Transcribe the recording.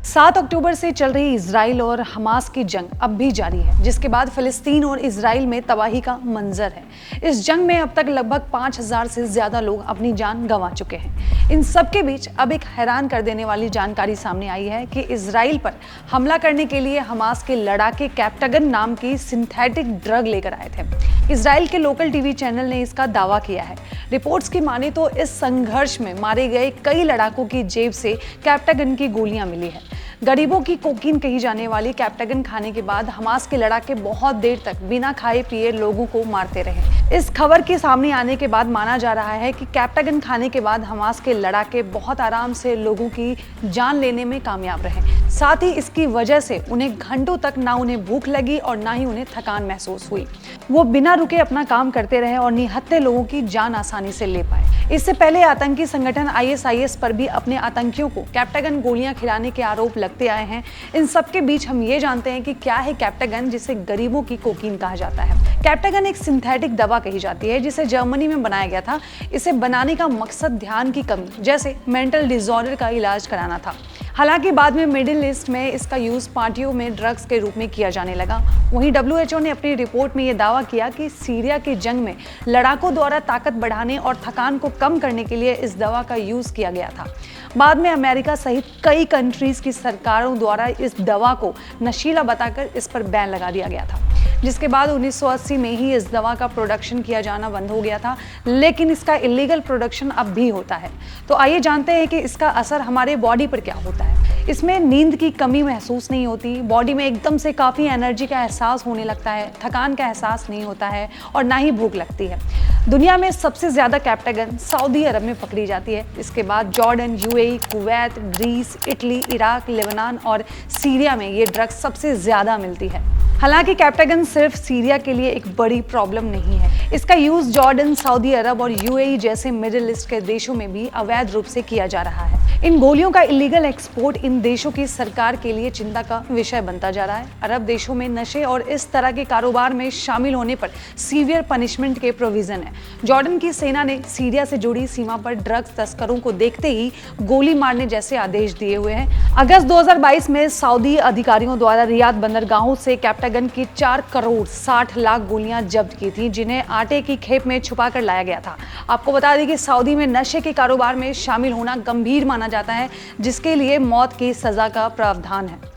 7 अक्टूबर से चल रही इजराइल और हमास की जंग अब भी जारी है, जिसके बाद फिलिस्तीन और इजराइल में तबाही का मंजर है। इस जंग में अब तक लगभग 5000 से ज्यादा लोग अपनी जान गंवा चुके हैं। इन सबके बीच अब एक हैरान कर देने वाली जानकारी सामने आई है कि इजराइल पर हमला करने के लिए हमास के लड़ाके कैप्टागन नाम की सिंथेटिक ड्रग लेकर आए थे। इजराइल के लोकल टीवी चैनल ने इसका दावा किया है। रिपोर्ट्स की माने तो इस संघर्ष में मारे गए कई लड़ाकों की जेब से कैप्टागन की गोलियां मिली है। गरीबों की कोकीन कही जाने वाली कैप्टागन खाने के बाद हमास के लड़ाके बहुत देर तक बिना खाए पिए लोगों को मारते रहे। इस खबर के सामने आने के बाद माना जा रहा है कि कैप्टागन खाने के बाद हमास के लड़ाके बहुत आराम से लोगों की जान लेने में कामयाब रहे। साथ ही इसकी वजह से उन्हें घंटों तक ना उन्हें भूख लगी और ना ही उन्हें थकान महसूस हुई। वो बिना रुके अपना काम करते रहे और निहत्थे लोगों की जान आसानी से ले पाए। इससे पहले आतंकी संगठन ISIS पर भी अपने आतंकियों को कैप्टागन गोलियां खिलाने के आरोप लगते आए हैं। इन सबके बीच हम ये जानते हैं कि क्या है कैप्टागन, जिसे गरीबों की कोकीन कहा जाता है। कैप्टागन एक सिंथेटिक दवा कही जाती है जिसे जर्मनी में बनाया गया था। इसे बनाने का मकसद ध्यान की कमी जैसे मेंटल डिसऑर्डर का इलाज कराना था। हालांकि बाद में मिडिल ईस्ट में इसका यूज पार्टियों में ड्रग्स के रूप में किया जाने लगा। वहीं WHO ने अपनी रिपोर्ट में यह दावा किया कि सीरिया की जंग में लड़ाकों द्वारा ताकत बढ़ाने और थकान को कम करने के लिए इस दवा का यूज किया गया था। बाद में अमेरिका सहित कई कंट्रीज की सरकारों द्वारा इस दवा को नशीला बताकर इस पर बैन लगा दिया गया था, जिसके बाद 1980 में ही इस दवा का प्रोडक्शन किया जाना बंद हो गया था। लेकिन इसका इलीगल प्रोडक्शन अब भी होता है। तो आइए जानते हैं कि इसका असर हमारे बॉडी पर क्या होता है। इसमें नींद की कमी महसूस नहीं होती, बॉडी में एकदम से काफ़ी एनर्जी का एहसास होने लगता है, थकान का एहसास नहीं होता है और ना ही भूख लगती है। दुनिया में सबसे ज़्यादा कैप्टागन सऊदी अरब में पकड़ी जाती है। इसके बाद Jordan, UAE, Kuwait, Greece, Italy, Iraq, Lebanon और सीरिया में ये ड्रग्स सबसे ज़्यादा मिलती है। हालांकि कैप्टागन सिर्फ सीरिया के लिए एक बड़ी प्रॉब्लम नहीं है। इसका यूज जॉर्डन, सऊदी अरब और UAE जैसे मिडिल ईस्ट के देशों में भी अवैध रूप से किया जा रहा है। इन गोलियों का इलीगल एक्सपोर्ट इन देशों की सरकार के लिए चिंता का विषय बनता जा रहा है। अरब देशों में नशे और इस तरह के कारोबार में शामिल होने पर सीवियर पनिशमेंट के प्रोविजन है। जॉर्डन की सेना ने सीरिया से जुड़ी सीमा पर ड्रग्स तस्करों को देखते ही गोली मारने जैसे आदेश दिए हुए हैं। अगस्त 2022 में सऊदी अधिकारियों द्वारा रियाद बंदरगाहों से कैप्टागन की 4 करोड़ 60 लाख गोलियां जब्त की थी, जिन्हें आटे की खेप में छुपा कर लाया गया था। आपको बता दें कि सऊदी में नशे के कारोबार में शामिल होना गंभीर माना जाता है, जिसके लिए मौत की सजा का प्रावधान है।